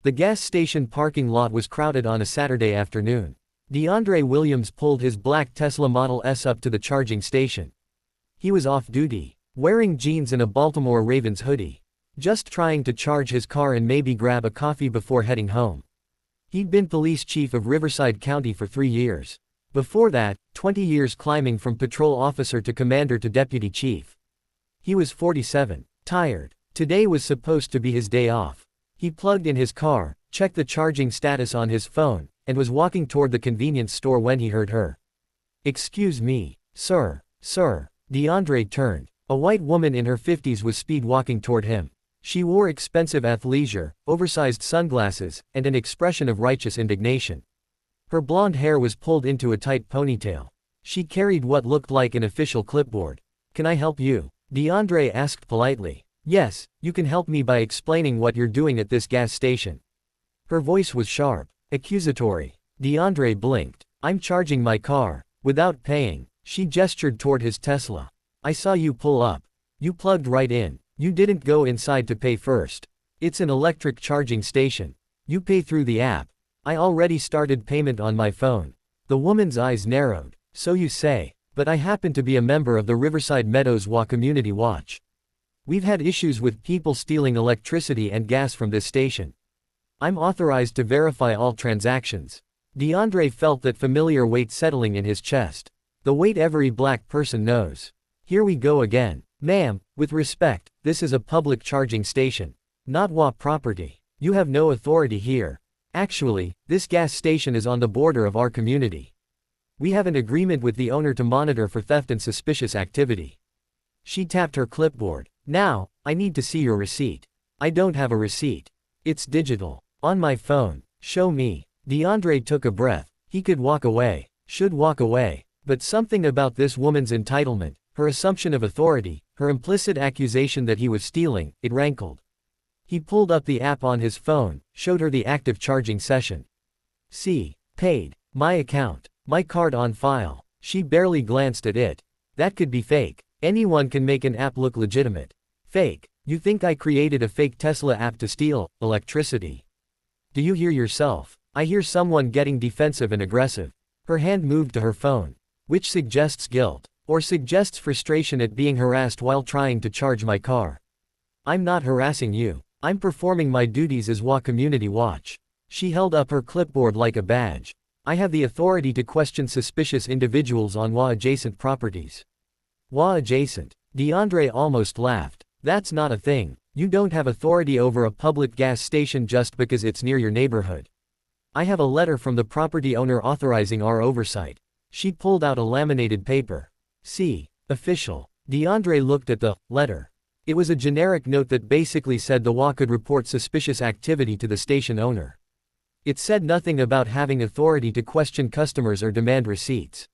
The gas station parking lot was crowded on a Saturday afternoon. DeAndre Williams pulled his black Tesla Model S up to the charging station. He was off duty, wearing jeans and a Baltimore Ravens hoodie, just trying to charge his car and maybe grab a coffee before heading home. He'd been police chief of Riverside County for 3 years. Before that, 20 years climbing from patrol officer to commander to deputy chief. He was 47, tired. Today was supposed to be his day off. He plugged in his car, checked the charging status on his phone, and was walking toward the convenience store when he heard her. "Excuse me, sir, sir." DeAndre turned. A white woman in her 50s was speed walking toward him. She wore expensive athleisure, oversized sunglasses, and an expression of righteous indignation. Her blonde hair was pulled into a tight ponytail. She carried what looked like an official clipboard. "Can I help you?" DeAndre asked politely. "Yes, you can help me by explaining what you're doing at this gas station." Her voice was sharp, accusatory. DeAndre blinked. "I'm charging my car, without paying." She gestured toward his Tesla. "I saw you pull up. You plugged right in. You didn't go inside to pay first. It's an electric charging station. You pay through the app. I already started payment on my phone." The woman's eyes narrowed. "So you say, but I happen to be a member of the Riverside Meadows HOA Community Watch. We've had issues with people stealing electricity and gas from this station. I'm authorized to verify all transactions." DeAndre felt that familiar weight settling in his chest. The weight every black person knows. "Here we go again. Ma'am, with respect, this is a public charging station, not HOA property. You have no authority here. Actually, this gas station is on the border of our community. We have an agreement with the owner to monitor for theft and suspicious activity." She tapped her clipboard. "Now, I need to see your receipt." "I don't have a receipt. It's digital. On my phone." "Show me." DeAndre took a breath. He could walk away, should walk away, but something about this woman's entitlement, her assumption of authority, her implicit accusation that he was stealing, it rankled. He pulled up the app on his phone, showed her the active charging session. "See, paid, my account, my card on file." She barely glanced at it. That could be fake. Anyone can make an app look legitimate. "Fake? You think I created a fake Tesla app to steal electricity? Do you hear yourself?" I hear someone getting defensive and aggressive. Her hand moved to her phone. "Which suggests guilt, or suggests frustration at being harassed while trying to charge my car. I'm not harassing you. I'm performing my duties as HOA Community Watch." She held up her clipboard like a badge. "I have the authority to question suspicious individuals on HOA-adjacent properties." "HOA-adjacent?" DeAndre almost laughed. "That's not a thing. You don't have authority over a public gas station just because it's near your neighborhood. I have a letter from the property owner authorizing our oversight." She pulled out a laminated paper. "See, official." DeAndre looked at the letter. It was a generic note that basically said the HOA could report suspicious activity to the station owner. It said nothing about having authority to question customers or demand receipts.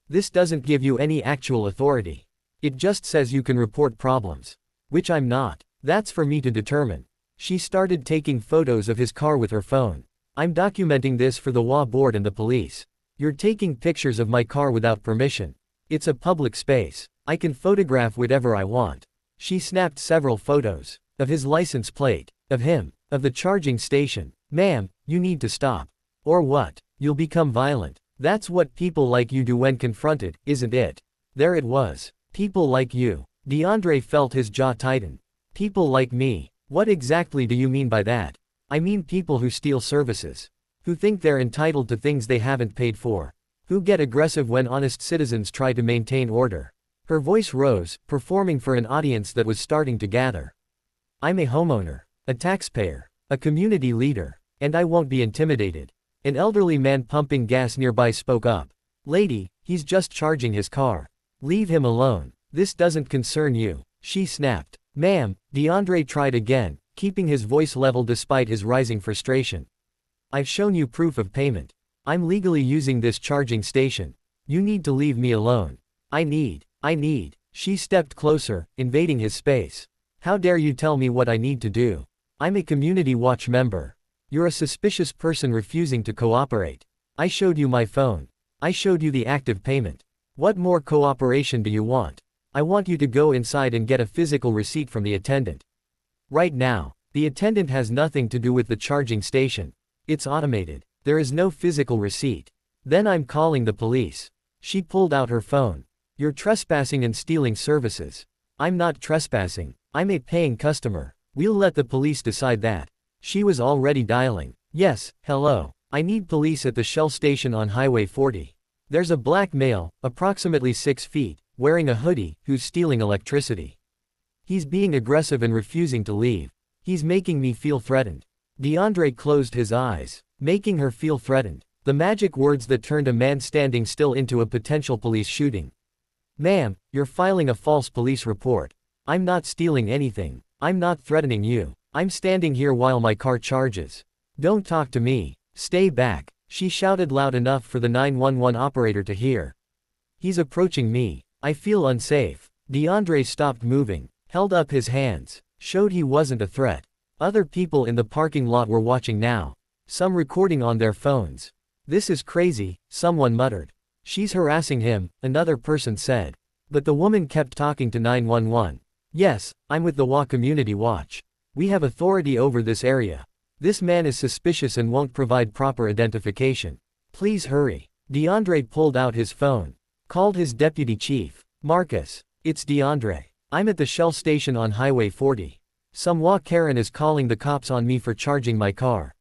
This doesn't give you any actual authority. It just says you can report problems. Which I'm not. That's for me to determine. She started taking photos of his car with her phone. "I'm documenting this for the HOA board and the police. You're taking pictures of my car without permission. It's a public space. I can photograph whatever I want." She snapped several photos. Of his license plate. Of him. Of the charging station. "Ma'am, you need to stop. Or what? You'll become violent. That's what people like you do when confronted, isn't it?" There it was. People like you. DeAndre felt his jaw tighten. People like me. What exactly do you mean by that? I mean people who steal services. Who think they're entitled to things they haven't paid for. Who get aggressive when honest citizens try to maintain order. Her voice rose, performing for an audience that was starting to gather. "I'm a homeowner, a taxpayer, a community leader, and I won't be intimidated." An elderly man pumping gas nearby spoke up. "Lady, he's just charging his car. Leave him alone. This doesn't concern you." She snapped. "Ma'am," DeAndre tried again, keeping his voice level despite his rising frustration. "I've shown you proof of payment. I'm legally using this charging station. You need to leave me alone." I need. She stepped closer, invading his space. "How dare you tell me what I need to do? I'm a community watch member. You're a suspicious person refusing to cooperate. I showed you my phone. I showed you the active payment. What more cooperation do you want? I want you to go inside and get a physical receipt from the attendant. Right now." The attendant has nothing to do with the charging station. It's automated. There is no physical receipt. Then I'm calling the police. She pulled out her phone. You're trespassing and stealing services. I'm not trespassing. I'm a paying customer. We'll let the police decide that. She was already dialing. Yes, hello. I need police at the Shell station on Highway 40. There's a black male, approximately 6 feet, wearing a hoodie, who's stealing electricity. He's being aggressive and refusing to leave. He's making me feel threatened. DeAndre closed his eyes, making her feel threatened. The magic words that turned a man standing still into a potential police shooting. Ma'am, you're filing a false police report. I'm not stealing anything. I'm not threatening you. I'm standing here while my car charges. Don't talk to me. Stay back. She shouted loud enough for the 911 operator to hear. He's approaching me. I feel unsafe. DeAndre stopped moving, held up his hands, showed he wasn't a threat. Other people in the parking lot were watching now, some recording on their phones. This is crazy, someone muttered. She's harassing him, another person said. But the woman kept talking to 911. Yes, I'm with the HOA Community Watch. We have authority over this area. This man is suspicious and won't provide proper identification. Please hurry. DeAndre pulled out his phone. Called his deputy chief. Marcus, it's DeAndre. I'm at the Shell station on Highway 40. Some HOA Karen is calling the cops on me for charging my car.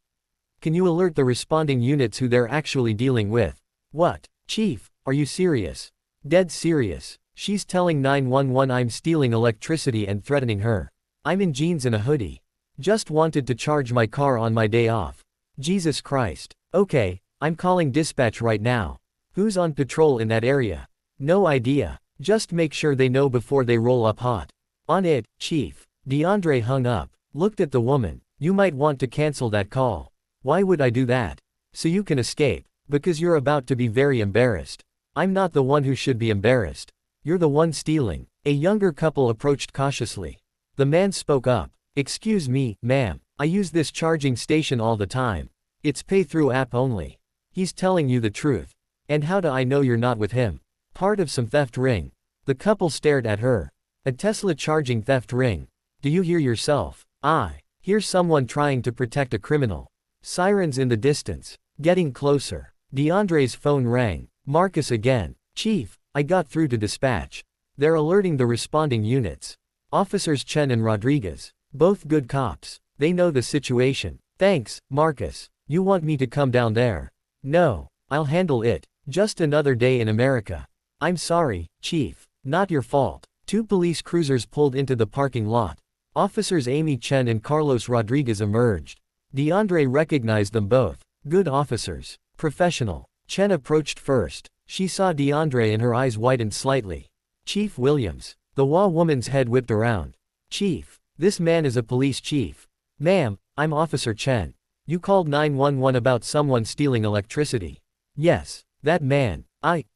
Can you alert the responding units who they're actually dealing with? What? Chief, are you serious? Dead serious. She's telling 911 I'm stealing electricity and threatening her. I'm in jeans and a hoodie. Just wanted to charge my car on my day off. Jesus Christ. Okay, I'm calling dispatch right now. Who's on patrol in that area? No idea. Just make sure they know before they roll up hot. On it, Chief. DeAndre hung up, looked at the woman. You might want to cancel that call. Why would I do that? So you can escape. Because you're about to be very embarrassed. I'm not the one who should be embarrassed. You're the one stealing. A younger couple approached cautiously. The man spoke up. Excuse me, ma'am. I use this charging station all the time. It's pay-through app only. He's telling you the truth. And how do I know you're not with him? Part of some theft ring. The couple stared at her. A Tesla charging theft ring. Do you hear yourself? I hear someone trying to protect a criminal. Sirens in the distance. Getting closer. DeAndre's phone rang. Marcus again. Chief, I got through to dispatch. They're alerting the responding units. Officers Chen and Rodriguez. Both good cops. They know the situation. Thanks, Marcus. You want me to come down there? No, I'll handle it. Just another day in America. I'm sorry, Chief. Not your fault. 2 police cruisers pulled into the parking lot. Officers Amy Chen and Carlos Rodriguez emerged. DeAndre recognized them both. Good officers. Professional. Chen approached first. She saw DeAndre and her eyes widened slightly. Chief Williams. The HOA woman's head whipped around. Chief. This man is a police chief. Ma'am, I'm Officer Chen. You called 911 about someone stealing electricity. Yes, that man.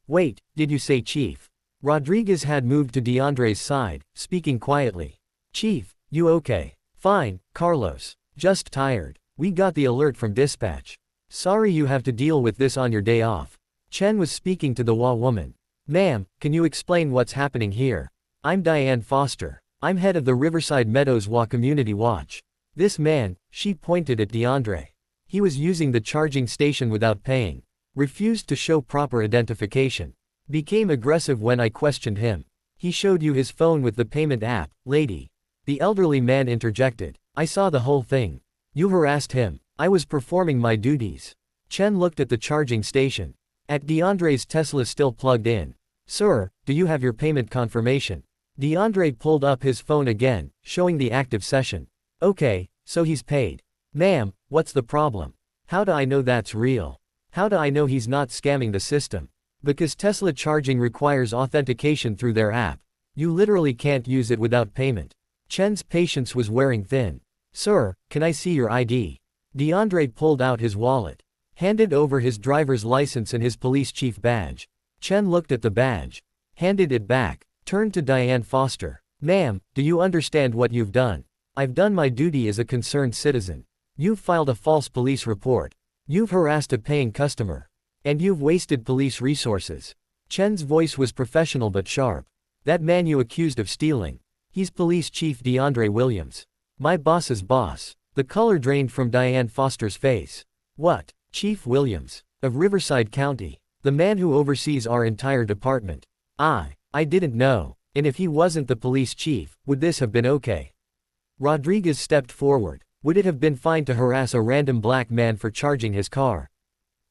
Wait, did you say chief? Rodriguez had moved to DeAndre's side, speaking quietly. Chief, you okay? Fine, Carlos. Just tired. We got the alert from dispatch. Sorry you have to deal with this on your day off. Chen was speaking to the HOA woman. Ma'am, can you explain what's happening here? I'm Diane Foster. I'm head of the Riverside Meadows HOA Community Watch. This man, she pointed at DeAndre. He was using the charging station without paying. Refused to show proper identification. Became aggressive when I questioned him. He showed you his phone with the payment app, lady. The elderly man interjected. I saw the whole thing. You harassed him. I was performing my duties. Chen looked at the charging station. At DeAndre's Tesla still plugged in. Sir, do you have your payment confirmation? DeAndre pulled up his phone again, showing the active session. Okay, so he's paid. Ma'am, what's the problem? How do I know that's real? How do I know he's not scamming the system? Because Tesla charging requires authentication through their app. You literally can't use it without payment. Chen's patience was wearing thin. Sir, can I see your ID? DeAndre pulled out his wallet. Handed over his driver's license and his police chief badge. Chen looked at the badge. Handed it back. Turned to Diane Foster. Ma'am, do you understand what you've done? I've done my duty as a concerned citizen. You've filed a false police report. You've harassed a paying customer. And you've wasted police resources. Chen's voice was professional but sharp. That man you accused of stealing. He's Police Chief DeAndre Williams. My boss's boss. The color drained from Diane Foster's face. What? Chief Williams. Of Riverside County. The man who oversees our entire department. I didn't know. And if he wasn't the police chief, would this have been okay? Rodriguez stepped forward. Would it have been fine to harass a random black man for charging his car?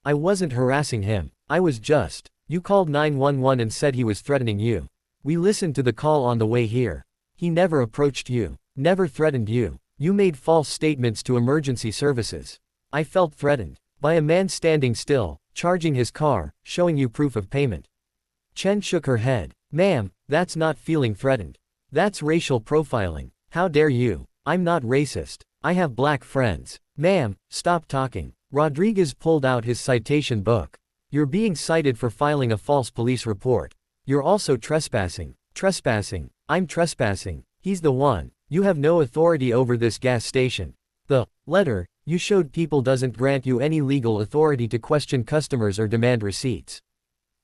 I wasn't harassing him. I was just. You called 911 and said he was threatening you. We listened to the call on the way here. He never approached you. Never threatened you. You made false statements to emergency services. I felt threatened. By a man standing still, charging his car, showing you proof of payment. Chen shook her head. Ma'am, that's not feeling threatened. That's racial profiling. How dare you? I'm not racist. I have black friends. Ma'am, stop talking. Rodriguez pulled out his citation book. You're being cited for filing a false police report. You're also trespassing. Trespassing. I'm trespassing. He's the one. You have no authority over this gas station. The letter you showed people doesn't grant you any legal authority to question customers or demand receipts.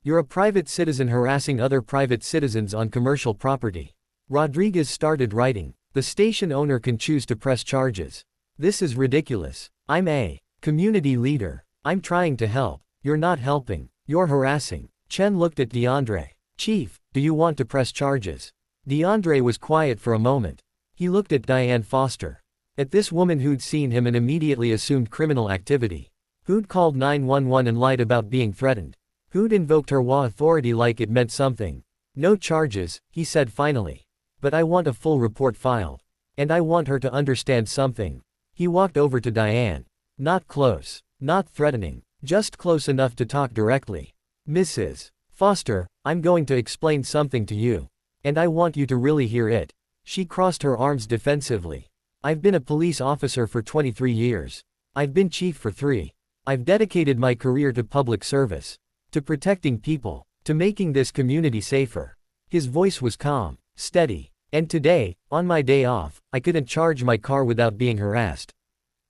You're a private citizen harassing other private citizens on commercial property. Rodriguez started writing. The station owner can choose to press charges. This is ridiculous. I'm a community leader. I'm trying to help. You're not helping. You're harassing. Chen looked at DeAndre. Chief, do you want to press charges? DeAndre was quiet for a moment. He looked at Diane Foster. At this woman who'd seen him and immediately assumed criminal activity. Who'd called 911 and lied about being threatened. Who'd invoked her HOA authority like it meant something. No charges, he said finally. But I want a full report filed. And I want her to understand something. He walked over to Diane. Not close. Not threatening. Just close enough to talk directly. Mrs. Foster, I'm going to explain something to you. And I want you to really hear it. She crossed her arms defensively. I've been a police officer for 23 years. I've been chief for 3. I've dedicated my career to public service. To protecting people. To making this community safer. His voice was calm. Steady. And today, on my day off, I couldn't charge my car without being harassed.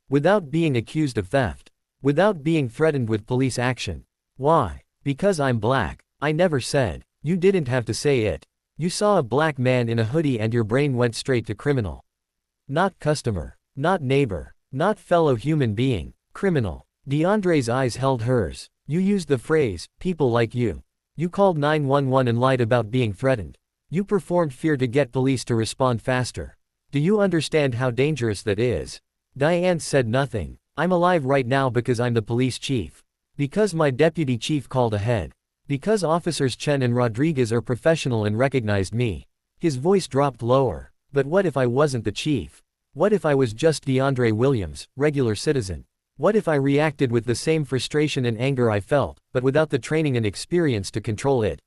Without being accused of theft. Without being threatened with police action. Why? Because I'm black. I never said. You didn't have to say it. You saw a black man in a hoodie and your brain went straight to criminal. Not customer. Not neighbor. Not fellow human being. Criminal. DeAndre's eyes held hers. You used the phrase, people like you. You called 911 and lied about being threatened. You performed fear to get police to respond faster. Do you understand how dangerous that is? Diane said nothing. I'm alive right now because I'm the police chief. Because my deputy chief called ahead. Because officers Chen and Rodriguez are professional and recognized me. His voice dropped lower. But what if I wasn't the chief? What if I was just DeAndre Williams, regular citizen? What if I reacted with the same frustration and anger I felt, but without the training and experience to control it?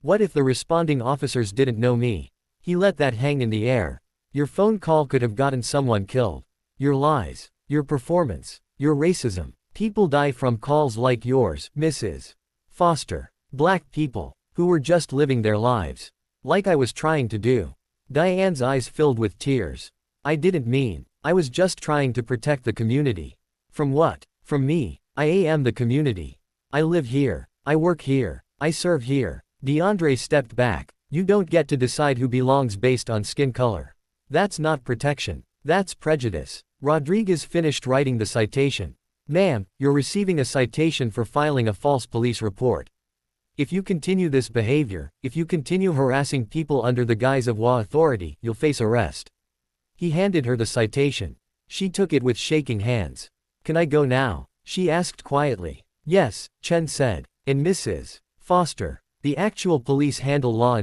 What if the responding officers didn't know me? He let that hang in the air. Your phone call could have gotten someone killed. Your lies. Your performance. Your racism. People die from calls like yours, Mrs. Foster. Black people. Who were just living their lives. Like I was trying to do. Diane's eyes filled with tears. I didn't mean. I was just trying to protect the community. From what? From me. I am the community. I live here. I work here. I serve here. DeAndre stepped back. You don't get to decide who belongs based on skin color. That's not protection. That's prejudice. Rodriguez finished writing the citation. Ma'am, you're receiving a citation for filing a false police report. If you continue this behavior, if you continue harassing people under the guise of HOA authority, you'll face arrest. He handed her the citation. She took it with shaking hands. Can I go now? She asked quietly. Yes, Chen said. And Mrs. Foster. The actual police handle law